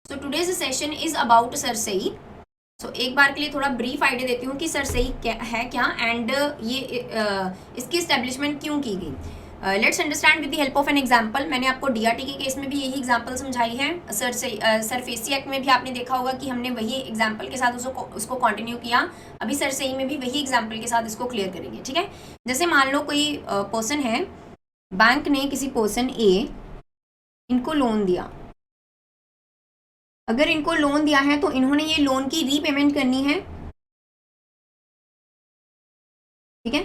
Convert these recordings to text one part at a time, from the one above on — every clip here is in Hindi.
So today's session is about CERSAI. So एक बार के लिए थोड़ा ब्रीफ आइडिया देती हूँ कि सरसई क्या है क्या एंड ये इसकी इस्टेब्लिशमेंट क्यों की गई। Let's understand with the help of an example. मैंने आपको डीआरटी के केस में भी यही एग्जांपल समझाई है। सरफेसी एक्ट में भी आपने देखा होगा कि हमने वही एग्जांपल के साथ उसको कंटिन्यू किया। अभी सरसई में भी वही एग्जांपल के साथ इसको क्लियर करेंगे, ठीक है। जैसे मान लो कोई पर्सन है, बैंक ने किसी पर्सन ए इनको लोन दिया। अगर इनको लोन दिया है तो इन्होंने ये लोन की रीपेमेंट करनी है, ठीक है।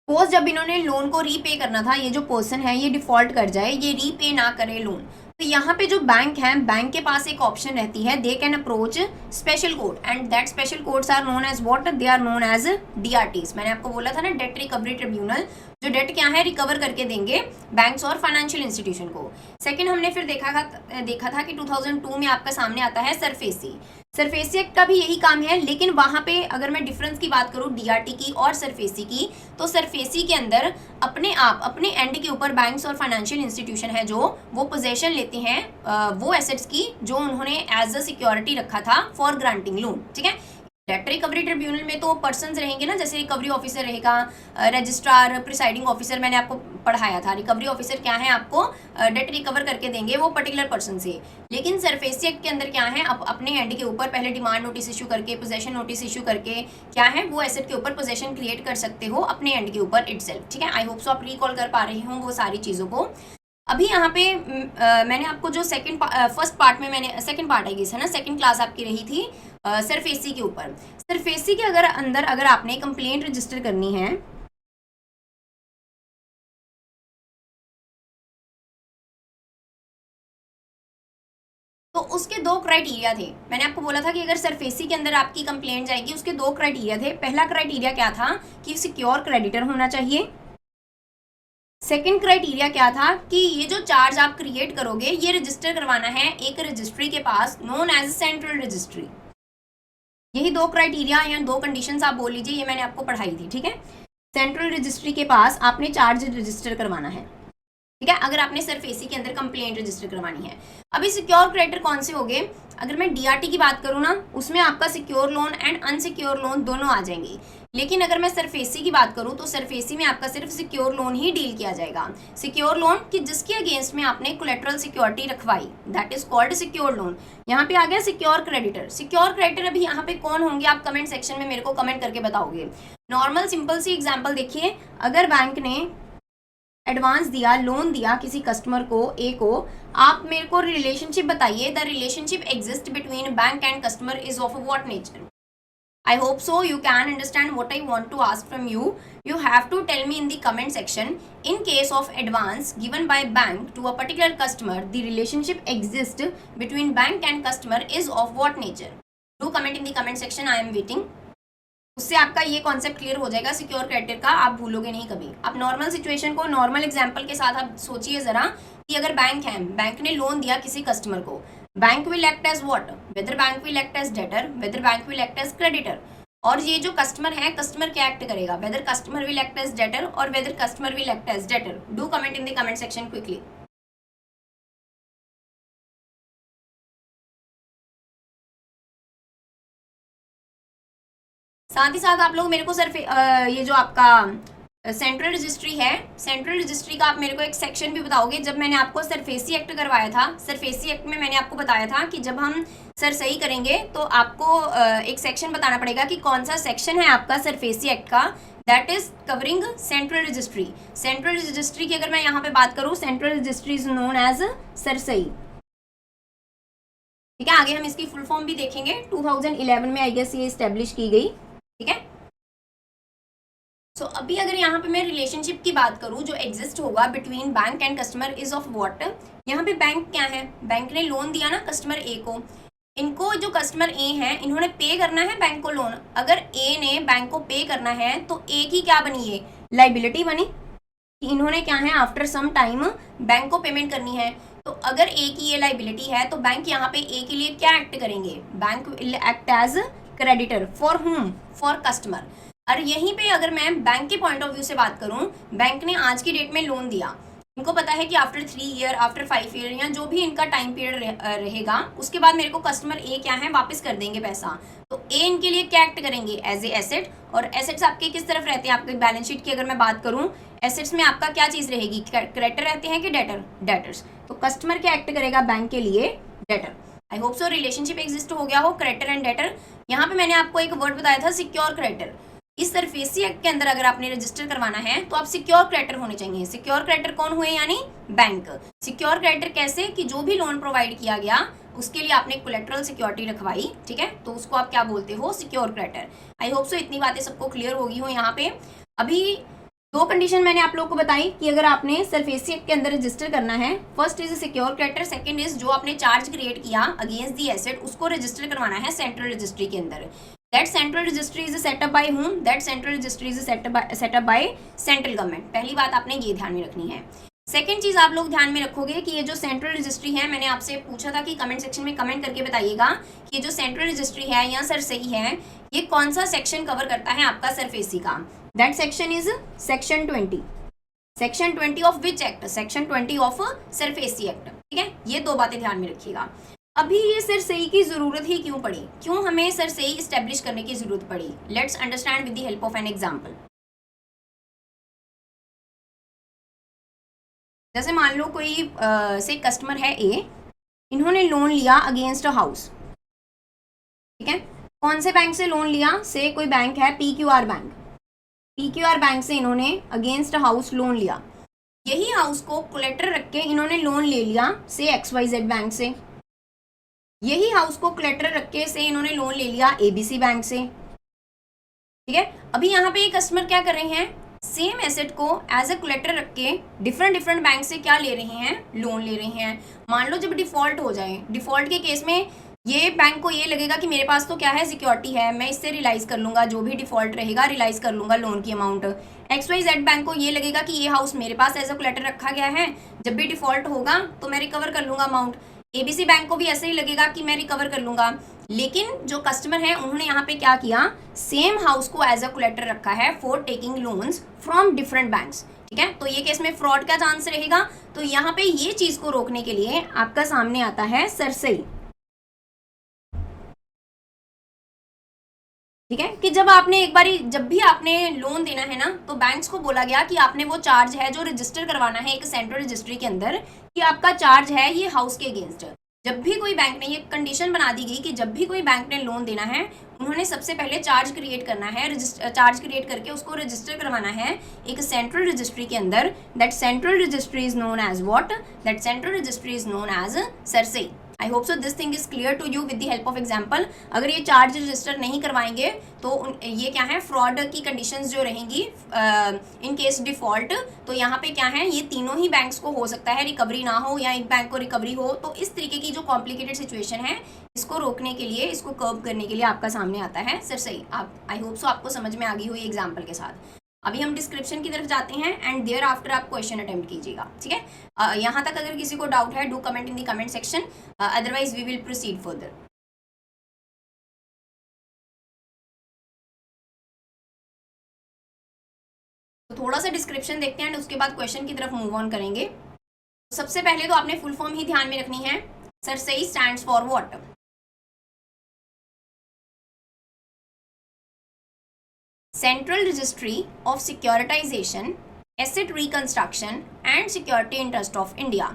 सपोज जब इन्होंने लोन को रीपे करना था, ये जो पर्सन है ये डिफॉल्ट कर जाए, ये रीपे ना करे लोन, तो यहाँ पे जो बैंक है, बैंक के पास एक ऑप्शन रहती है, they can approach special court and that special courts are known as what, they are known as DRTs. मैंने आपको बोला था ना, डेट रिकवरी ट्रिब्यूनल, जो डेट क्या है रिकवर करके देंगे बैंक्स और फाइनेंशियल इंस्टीट्यूशन को। सेकंड हमने फिर देखा था कि 2002 में आपका सामने आता है सरफेसी। सरफेसी एक्ट का भी यही काम है, लेकिन वहां पे अगर मैं डिफरेंस की बात करूं डीआरटी की और सरफेसी की, तो सरफेसी के अंदर अपने आप अपने एंड के ऊपर बैंक्स और फाइनेंशियल इंस्टीट्यूशन है जो वो पोजेशन लेते हैं वो एसेट्स की जो उन्होंने एज अ सिक्योरिटी रखा था फॉर ग्रांटिंग लोन, ठीक है। डेट रिकवरी ट्रिब्यूनल में तो पर्सन्स रहेंगे ना, जैसे रिकवरी ऑफिसर रहेगा, रजिस्ट्रार, प्रिसाइडिंग ऑफिसर, मैंने आपको पढ़ाया था। रिकवरी ऑफिसर क्या है, आपको डेट रिकवर करके देंगे वो पर्टिकुलर पर्सन से। लेकिन सरफेसी एक्ट के अंदर क्या है, अपने एंड के ऊपर पहले डिमांड नोटिस इशू करके, पोजेशन नोटिस इशू करके क्या है, वो एसेट के ऊपर पोजेशन क्रिएट कर सकते हो अपने एंड के ऊपर इटसेल्फ, ठीक है। आई होप सो आप रिकॉल कर पा रहे हो वो सारी चीज़ों को। अभी यहाँ पे मैंने आपको जो फर्स्ट पार्ट में मैंने सेकंड पार्ट आई है ना, सेकंड क्लास आपकी रही थी सरफेसी के ऊपर। सरफेसी के अंदर अगर आपने कंप्लेंट रजिस्टर करनी है, तो उसके दो क्राइटेरिया थे। मैंने आपको बोला था कि अगर सरफेसी के अंदर आपकी कंप्लेंट जाएगी, उसके दो क्राइटेरिया थे। पहला क्राइटेरिया क्या था कि सिक्योर क्रेडिटर होना चाहिए। सेकंड क्राइटेरिया क्या था कि ये जो चार्ज आप क्रिएट करोगे ये रजिस्टर करवाना है एक रजिस्ट्री के पास, नोन एज सेंट्रल रजिस्ट्री। यही दो क्राइटेरिया या दो कंडीशंस आप बोल लीजिए, ये मैंने आपको पढ़ाई थी, ठीक है। सेंट्रल रजिस्ट्री के पास आपने चार्ज रजिस्टर करवाना है, ठीक है, अगर आपने सरफेसी के अंदर कंप्लेंट रजिस्टर करवानी है। अभी सिक्योर क्रेडिटर कौन से हो गए, अगर मैं डीआरटी की बात करूँ ना, उसमें आपका secure loan and unsecure loan दोनों आ जाएंगे। लेकिन अगर मैं सरफेसी की बात करूँ तो सरफेसी में आपका सिर्फ सिक्योर लोन ही डील किया जाएगा। सिक्योर लोन कि जिसके अगेंस्ट में आपने कोलेटरल सिक्योरिटी रखवाई, that is called secure loan. यहाँ पे आ गया सिक्योर क्रेडिटर। सिक्योर क्रेडिटर अभी यहाँ पे कौन होंगे, आप कमेंट सेक्शन में मेरे को कमेंट करके बताओगे। नॉर्मल सिंपल सी एग्जाम्पल देखिए, अगर बैंक ने एडवांस दिया, लोन दिया किसी कस्टमर को ए को, आप मेरे को रिलेशनशिप बताइए, the relationship exist between bank and customer is of what nature. I hope so you can understand what I want to ask from you. You have to tell me in the comment section, in case of advance given by bank to a particular customer, the relationship exists between bank and customer is of what nature. Do comment in the comment section, I am waiting. उससे आपका ये कॉन्सेप्ट क्लियर हो जाएगा सिक्योर क्रेडिटर का, आप भूलोगे नहीं कभी। आप नॉर्मल सिचुएशन को नॉर्मल एग्जांपल के साथ आप सोचिए जरा कि अगर बैंक है, बैंक ने लोन दिया किसी कस्टमर को, bank will act as what, whether bank will act as debtor, whether bank will act as creditor. और ये जो कस्टमर है, कस्टमर क्या एक्ट करेगा, whether customer will act as debtor और whether customer will act as debtor. Do comment in the comment section quickly. साथ ही साथ आप लोग मेरे को सिर्फ ये जो आपका सेंट्रल रजिस्ट्री है, सेंट्रल रजिस्ट्री का आप मेरे को एक सेक्शन भी बताओगे। जब मैंने आपको सरफेसी एक्ट करवाया था, सरफेसी एक्ट में मैंने आपको बताया था कि जब हम सरसई करेंगे तो आपको एक सेक्शन बताना पड़ेगा कि कौन सा सेक्शन है आपका सरफेसी एक्ट का, that is covering central registry. Central registry की अगर मैं यहाँ पे बात करूँ, central registry is known as CERSAI, ठीक है। आगे हम इसकी फुल फॉर्म भी देखेंगे। 2011 में आई गेस ये स्टेब्लिश की गई, ठीक है। सो अभी अगर यहाँ पे मैं रिलेशनशिप की बात करूँ जो एग्जिस्ट होगा between bank and customer is of what. यहाँ पे बैंक क्या है, बैंक ने लोन दिया ना कस्टमर ए को, इनको जो कस्टमर ए है इन्होंने पे करना है बैंक को लोन। अगर ए ने बैंक को पे करना है तो ए की क्या बनी है, लाइबिलिटी बनी। इन्होंने क्या है आफ्टर सम टाइम बैंक को पेमेंट करनी है। तो अगर ए की ये लाइबिलिटी है तो बैंक यहाँ पे ए के लिए क्या एक्ट करेंगे, bank will act as creditor for whom, for customer. और यहीं पे अगर मैं बैंक के पॉइंट ऑफ व्यू से बात करूं, बैंक ने आज की डेट में लोन दिया, इनको पता है कि आफ्टर 3 ईयर, आफ्टर 5 ईयर या जो भी इनका टाइम पीरियड रहेगा, उसके बाद मेरे को कस्टमर ए क्या है वापस कर देंगे पैसा। तो ए इनके लिए क्या एक्ट करेंगे, एज ए एसेट। और एसेट्स आपके किस तरफ रहते हैं, आपके बैलेंस शीट की अगर मैं बात करूं, एसेट्स में आपका क्या चीज रहेगी, क्रेडिटर रहते हैं कि डेटर, डेटर्स। तो कस्टमर क्या एक्ट करेगा बैंक के लिए, डेटर। आई होप सो रिलेशनशिप एग्जिस्ट हो गया हो, क्रेडिटर एंड डेटर। यहाँ पे मैंने आपको एक वर्ड बताया था, सिक्योर क्रेडिटर। इस सरफेसी एक्ट के अंदर अगर आपने रजिस्टर करवाना है तो आप सिक्योर क्रेडिटर होने चाहिए। सिक्योर क्रेडिटर कौन हुए, यानी बैंक। सिक्योर क्रेडिटर कैसे, कि जो भी लोन प्रोवाइड किया गया उसके लिए आपने कोलेटरल सिक्योरिटी रखवाई, ठीक है, तो उसको आप क्या बोलते हो, सिक्योर क्रेडिटर। आई होप सो इतनी बातें सबको क्लियर होगी हो यहाँ पे। अभी 2 कंडीशन मैंने आप लोगों को बताई कि अगर आपने सरफेसी एक्ट के अंदर रजिस्टर करना है, first is secure creditor, second is जो आपने चार्ज क्रिएट किया अगेंस्ट दी एसेट उसको रजिस्टर करवाना है सेंट्रल रजिस्ट्री के अंदर। That central registry is set up by whom? That central registry is set up by central government। पहली बात आपने ये ध्यान में रखनी है। सेकंड चीज आप लोग ध्यान में रखोगे कि ये जो सेंट्रल रजिस्ट्री है, मैंने आपसे पूछा था कि कमेंट सेक्शन में कमेंट करके बताइएगा कि ये जो सेंट्रल रजिस्ट्री है या सरसई है, ये कौन सा सेक्शन कवर करता है आपका सरफेसी का। That section is section 20। Section 20 of which act, section 20 of SARFAESI act, ठीक है। ये 2 बातें ध्यान में रखिएगा। अभी ये सरसई की जरूरत ही क्यों पड़ी, क्यों हमें सरसई इस्टेब्लिश करने की जरूरत पड़ी, let's understand with the help of an example. जैसे मान लो कोई से कस्टमर है ए, इन्होंने लोन लिया अगेंस्ट अ हाउस, ठीक है। कौन से बैंक से लोन लिया, से कोई बैंक है PQR बैंक, PQR बैंक से इन्होंने अगेंस्ट अ हाउस लोन लिया। यही हाउस को कोलेटर रख के इन्होंने लोन ले लिया से XYZ बैंक से। यही हाउस को कोलेटर रख के से इन्होंने लोन ले लिया ABC बैंक से, ठीक है। अभी यहाँ पे ये कस्टमर क्या कर रहे हैं, सेम एसेट को एज अ कोलेटर रख के डिफरेंट बैंक से क्या ले रहे हैं, लोन ले रहे हैं। मान लो जब डिफॉल्ट हो जाए, डिफॉल्ट के केस में ये बैंक को ये लगेगा कि मेरे पास तो क्या है, सिक्योरिटी है, मैं इससे रिलाइज कर लूंगा, जो भी डिफॉल्ट रहेगा रिलाइज कर लूंगा लोन की अमाउंट। XYZ बैंक को ये लगेगा कि ये हाउस मेरे पास एज अ कोलेटर रखा गया है, जब भी डिफॉल्ट होगा तो मैं रिकवर कर लूंगा अमाउंट। ABC बैंक को भी ऐसे ही लगेगा कि मैं रिकवर कर लूंगा। लेकिन जो कस्टमर है उन्होंने यहाँ पे क्या किया, सेम हाउस को एज अ कोलेटर रखा है for taking loans from different banks, ठीक है। तो ये केस में फ्रॉड का चांस रहेगा। तो यहाँ पे ये चीज को रोकने के लिए आपका सामने आता है सरसई, ठीक है। कि जब आपने एक बारी, जब भी आपने लोन देना है ना, तो बैंक्स को बोला गया कि आपने वो चार्ज है जो रजिस्टर करवाना है एक सेंट्रल रजिस्ट्री के अंदर, कि आपका चार्ज है ये हाउस के अगेंस्ट। जब भी कोई बैंक ने, ये कंडीशन बना दी गई कि जब भी कोई बैंक ने लोन देना है, उन्होंने सबसे पहले चार्ज क्रिएट करना है, चार्ज क्रिएट करके उसको रजिस्टर करवाना है एक सेंट्रल रजिस्ट्री के अंदर। That central registry is known as what, that central registry is known as CERSAI. I hope so this thing is clear to you with the help of example. अगर ये चार्ज रजिस्टर नहीं करवाएंगे तो ये क्या है, फ्रॉड की कंडीशंस जो रहेंगी इन केस डिफॉल्ट, तो यहाँ पे क्या है, ये तीनों ही बैंक्स को हो सकता है रिकवरी ना हो या एक बैंक को रिकवरी हो। तो इस तरीके की जो कॉम्प्लिकेटेड सिचुएशन है, इसको रोकने के लिए, इसको कर्व करने के लिए आपका सामने आता है सरसई। आप, आई होप सो आपको समझ में आ गई हो ये एग्जाम्पल के साथ। अभी हम डिस्क्रिप्शन की तरफ जाते हैं एंड देयर आफ्टर आप क्वेश्चन अटेम्प्ट कीजिएगा, ठीक है। यहाँ तक अगर किसी को डाउट है, do comment in the comment section, otherwise we will proceed further. तो थोड़ा सा डिस्क्रिप्शन देखते हैं एंड उसके बाद क्वेश्चन की तरफ मूव ऑन करेंगे। सबसे पहले तो आपने फुल फॉर्म ही ध्यान में रखनी है। Sarsai stands for what, Central Registry of Securitization, Asset Reconstruction and Security Interest of India।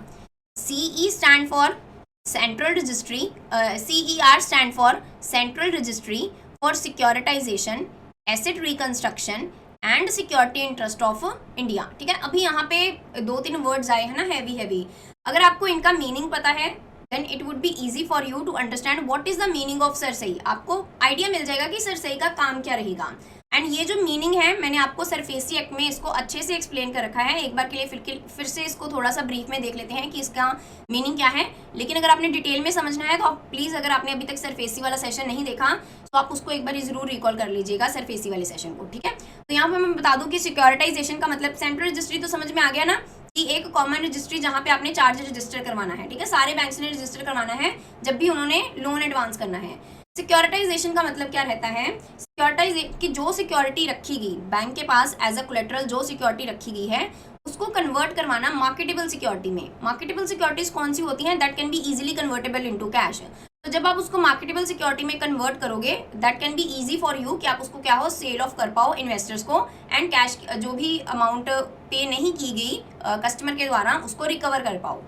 CE stand for Central Registry, CER stand for Central Registry for Securitization, Asset Reconstruction and Security Interest of India, ठीक है। अभी यहाँ पे 2-3 वर्ड्स आए हैं ना, हैवी। अगर आपको इनका मीनिंग पता है then it would be easy for you to understand what is the meaning of Sarsai. आपको आइडिया मिल जाएगा कि सरसई का काम क्या रहेगा। एंड ये जो मीनिंग है, मैंने आपको सरफेसी एक्ट में इसको अच्छे से एक्सप्लेन कर रखा है। एक बार के लिए फिर से इसको थोड़ा सा ब्रीफ में देख लेते हैं कि इसका मीनिंग क्या है। लेकिन अगर आपने डिटेल में समझना है तो आप प्लीज़, अगर आपने अभी तक सरफेसी वाला सेशन नहीं देखा तो आप उसको एक बार ज़रूर रिकॉल कर लीजिएगा, सरफेसी वाले सेशन को, ठीक है। तो यहाँ पर मैं बता दूँ कि सिक्योरिटाइजेशन का मतलब, सेंट्रल रजिस्ट्री तो समझ में आ गया ना, कि एक कॉमन रजिस्ट्री जहाँ पे आपने चार्ज रजिस्टर करवाना है, ठीक है। सारे बैंक्स ने रजिस्टर करवाना है जब भी उन्होंने लोन एडवांस करना है। सिक्योरिटाइजेशन का मतलब क्या रहता है, सिक्योरिटाइज की जो सिक्योरिटी रखी गई बैंक के पास एज अ कोलेटरल, जो सिक्योरिटी रखी गई है उसको कन्वर्ट करवाना मार्केटेबल सिक्योरिटी में। मार्केटेबल सिक्योरिटीज कौन सी होती हैं? That can be easily convertible into cash. तो जब आप उसको मार्केटेबल सिक्योरिटी में कन्वर्ट करोगे, that can be easy for you कि आप उसको क्या हो, सेल ऑफ कर पाओ इन्वेस्टर्स को, एंड कैश जो भी अमाउंट पे नहीं की गई कस्टमर के द्वारा उसको रिकवर कर पाओ।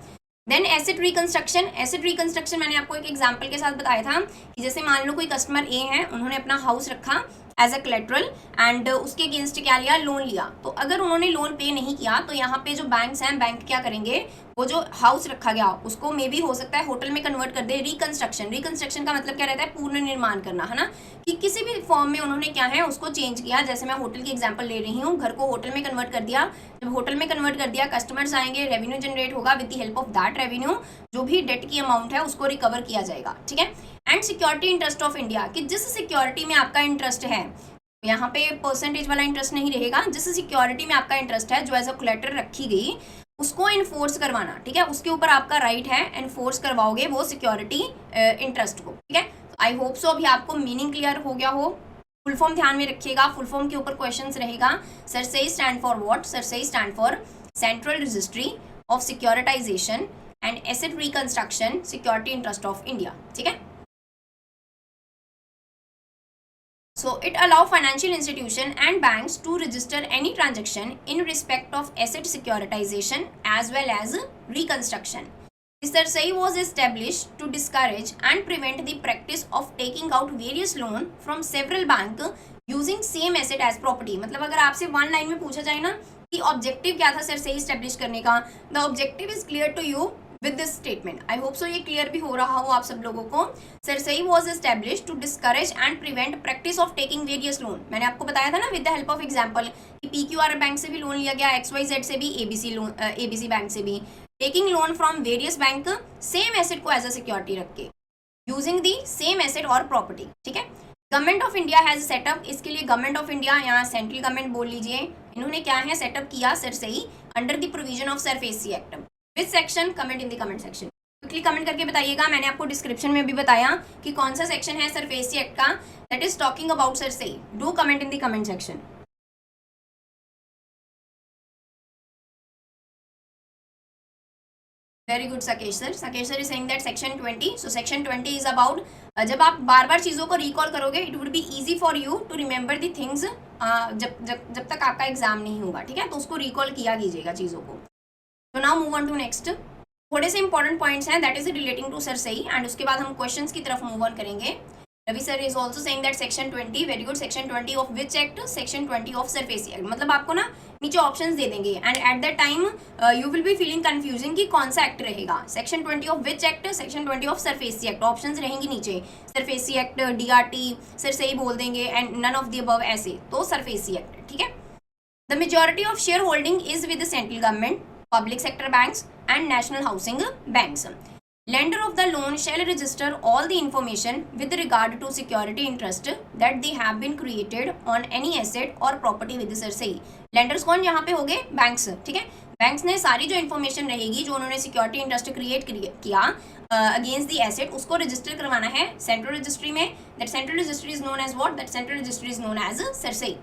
Then asset reconstruction. Asset reconstruction मैंने आपको एक एग्जांपल के साथ बताया था कि जैसे मान लो कोई कस्टमर ए है, उन्होंने अपना हाउस रखा एज अ कोलेटरल एंड उसके अगेंस्ट क्या लिया, लोन लिया। तो अगर उन्होंने लोन पे नहीं किया तो यहाँ पे जो बैंक्स हैं, बैंक क्या करेंगे, वो जो हाउस रखा गया उसको मे भी हो सकता है होटल में कन्वर्ट कर दे। रिकंस्ट्रक्शन, रिकंस्ट्रक्शन का मतलब क्या रहता है, पूर्ण निर्माण करना, है ना, कि किसी भी फॉर्म में उन्होंने क्या है उसको चेंज किया। जैसे मैं होटल की एग्जांपल ले रही हूँ, घर को होटल में कन्वर्ट कर दिया। जब होटल में कन्वर्ट कर दिया, कस्टमर्स आएंगे, रेवेन्यू जनरेट होगा, with the help of that revenue जो भी डेट की अमाउंट है उसको रिकवर किया जाएगा। ठीक है। And security interest of India, कि जिस सिक्योरिटी में आपका इंटरेस्ट है, यहाँ पे परसेंटेज वाला इंटरेस्ट नहीं रहेगा, जिस सिक्योरिटी में आपका इंटरेस्ट है जो एज अ कोलेटरल रखी गई, उसको इन्फोर्स करवाना। ठीक है, उसके ऊपर आपका राइट है, इन्फोर्स करवाओगे वो सिक्योरिटी इंटरेस्ट को। ठीक है, आई होप सो अभी आपको मीनिंग क्लियर हो गया हो। फुल फॉर्म ध्यान में रखिएगा, फुल फॉर्म के ऊपर क्वेश्चंस रहेगा। CERSAI stand for what? CERSAI stand for central registry of securitization and asset reconstruction security interest of India. ठीक है, so it allow financial institution and banks to register any transaction in respect of asset securitization as well as reconstruction. This SARSAI was established to discourage and prevent the practice of taking out various loan from several bank using same asset as property. मतलब अगर आपसे वन लाइन में पूछा जाए ना कि ऑब्जेक्टिव क्या था SARSAI एस्टेब्लिश करने का, the objective is clear to you with this statement. I hope so ये क्लियर भी हो रहा हो आप सब लोगों को। CERSAI was establish to discourage and prevent practice of taking various loan. मैंने आपको बताया था ना with the help of example कि PQR बैंक से भी लोन लिया गया, XYZ से भी, ABC बैंक से भी। Taking loan from various bank, same asset को एज अ सिक्योरिटी रख के, यूजिंग दी सेम एसेट और प्रॉपर्टी। ठीक है, government of India has setup, इसके लिए गवर्नमेंट ऑफ इंडिया, यहाँ सेंट्रल गवर्नमेंट बोल लीजिए, इन्होंने क्या है सेटअप किया Sarsai under the provision of SARFAESI act. Which section? Comment in the comment section, quickly comment करके बताइएगा। मैंने आपको डिस्क्रिप्शन में भी बताया कि कौन सा सेक्शन है सरफेसी एक्ट का that is talking about CERSAI. Do comment in the comment section. Very good Sakesh sir. Sakesh sir is saying that section 20। So section 20 is about, जब आप बार बार चीज़ों को रिकॉल करोगे it would be easy for you to remember the things जब तक आपका एग्जाम नहीं होगा। ठीक है, तो उसको रिकॉल किया कीजिएगा चीज़ों को। तो now move on to next. थोड़े से इंपॉर्टेंट पॉइंट्स हैं that is relating to CERSAI, and उसके बाद हम क्वेश्चंस की तरफ मूव ऑन करेंगे। Ravi sir is also saying that section 20, very good. Section 20 of which act? Section 20 of SARFAESI act. मतलब आपको ना नीचे ऑप्शंस दे देंगे and at that time you will be feeling confusing कि कौन सा एक्ट रहेगा। Section 20 of which act? Section 20 of SARFAESI act. Options रहेंगी नीचे, सरफेसी एक्ट, DRT, सरसई बोल देंगे and none of the above ऐसे, तो सरफेसी एक्ट। ठीक है, the majority of shareholding is with the central government, public sector banks and national housing banks. Lender of the loan shall register all the information with regard to security interest that they have been created on any asset or property with the SARSAI. Lenders कौन यहाँ पे हो गए? बैंक्स। ठीक है, बैंक्स ने सारी जो इन्फॉर्मेशन रहेगी जो उन्होंने सिक्योरिटी इंटरेस्ट क्रिएट किया अगेंस्ट दी एसेट, उसको रजिस्टर करवाना है सेंट्रल रजिस्ट्री में। That central registry is known as what? That central registry is known as CERSAI.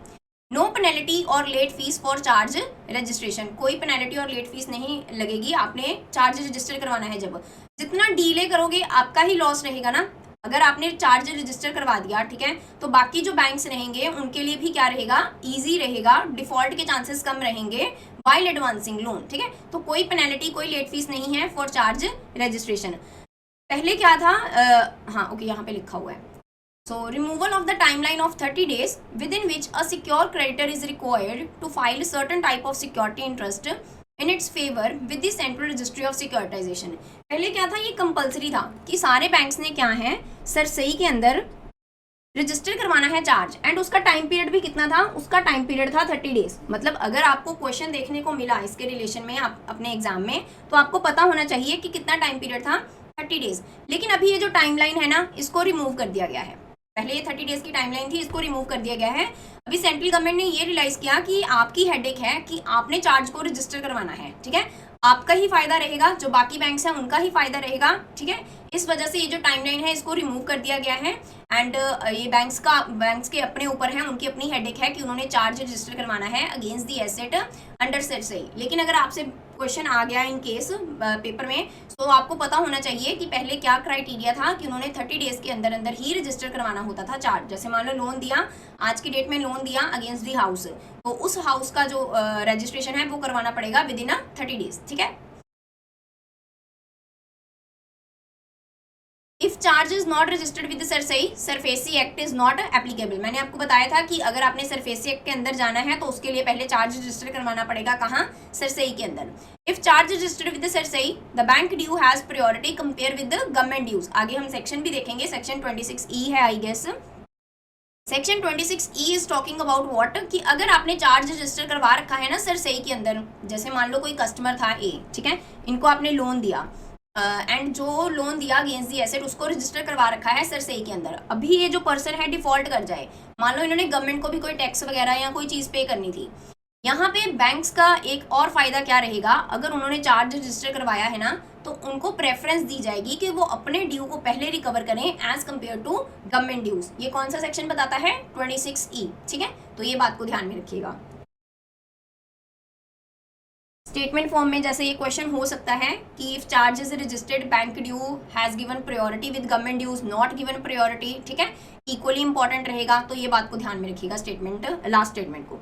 No penalty और late fees for charge registration. कोई पेनल्टी और लेट फीस नहीं लगेगी, आपने चार्ज रजिस्टर करवाना है। जब जितना डीले करोगे आपका ही लॉस रहेगा ना। अगर आपने चार्ज रजिस्टर करवा दिया, ठीक है, तो बाकी जो बैंक्स रहेंगे उनके लिए भी क्या रहेगा? इजी रहेगा, डिफॉल्ट के चांसेस कम रहेंगे वाइल एडवांसिंग लोन। ठीक है, तो कोई पेनल्टी, कोई लेट फीस नहीं है फॉर चार्ज रजिस्ट्रेशन। पहले क्या था? हाँ ओके, यहाँ पे लिखा हुआ है। So, removal of the timeline of 30 days within which a secure creditor is required to file certain type of security interest in its favor with the Central Registry of Securitization. पहले क्या था? ये कंपलसरी था कि सारे बैंक्स ने क्या है सरसई के अंदर रजिस्टर करवाना है चार्ज, एंड उसका टाइम पीरियड भी कितना था? उसका टाइम पीरियड था 30 डेज। मतलब अगर आपको क्वेश्चन देखने को मिला इसके रिलेशन में आप अपने एग्जाम में, तो आपको पता होना चाहिए कि कितना टाइम पीरियड था, 30 डेज। लेकिन अभी ये जो टाइमलाइन है ना, इसको रिमूव कर दिया गया है। पहले ये 30 डेज की टाइमलाइन थी, इसको रिमूव कर दिया गया है। अभी सेंट्रल गवर्नमेंट ने ये रियलाइज किया कि आपकी हेडेक है कि आपने चार्ज को रजिस्टर करवाना है। ठीक है, आपका ही फायदा रहेगा, जो बाकी बैंक्स हैं उनका ही फायदा रहेगा, ठीक है। इस वजह से ये जो टाइमलाइन है इसको रिमूव कर दिया गया है। एंड ये बैंक्स के अपने ऊपर है, उनकी अपनी हेडेक है कि उन्होंने चार्ज रजिस्टर करवाना है against the asset under Sarsai. लेकिन अगर आपसे क्वेश्चन आ गया इन केस पेपर में, तो आपको पता होना चाहिए कि पहले क्या क्राइटेरिया था कि उन्होंने 30 डेज के अंदर अंदर ही रजिस्टर करवाना होता था चार्ज। जैसे मान लो लोन दिया, आज की डेट में लोन दिया अगेंस्ट दी हाउस, तो उस हाउस का जो रजिस्ट्रेशन है वो करवाना पड़ेगा विद इन 30 डेज, ठीक है। If charge is not registered with SARFAESI act is not applicable. मैंने आपको बताया था कि अगर आपने सरफेसी एक्ट के अंदर जाना है तो उसके लिए पहले चार्ज रजिस्टर करवाना पड़ेगा, कहाँ, सरसई के अंदर। If charge registered with CERSAI the bank due has priority compare with government dues. आगे हम सेक्शन भी देखेंगे, सेक्शन 26E है I guess. Section 26E is talking about what, कि अगर आपने चार्ज रजिस्टर करवा रखा है ना सरसई के अंदर, जैसे मान लो कोई कस्टमर था ए, ठीक है, इनको आपने लोन दिया एंड जो लोन दिया अगेंस्ट दी एसेट उसको रजिस्टर करवा रखा है सरसई के अंदर। अभी ये जो पर्सन है डिफॉल्ट कर जाए, मान लो इन्होंने गवर्नमेंट को भी कोई टैक्स वगैरह या कोई चीज़ पे करनी थी, यहाँ पे बैंक्स का एक और फायदा क्या रहेगा, अगर उन्होंने चार्ज रजिस्टर करवाया है ना तो उनको प्रेफरेंस दी जाएगी कि वो अपने ड्यू को पहले रिकवर करें as compare to government dues. ये कौन सा सेक्शन बताता है, 26E, ठीक है। तो ये बात को ध्यान में रखिएगा। स्टेटमेंट फॉर्म में जैसे ये क्वेश्चन हो सकता है कि if charge is registered bank due has given priority with government dues not given priority, ठीक है, इक्वली इंपॉर्टेंट रहेगा। तो ये बात को ध्यान में रखिएगा स्टेटमेंट, लास्ट स्टेटमेंट को।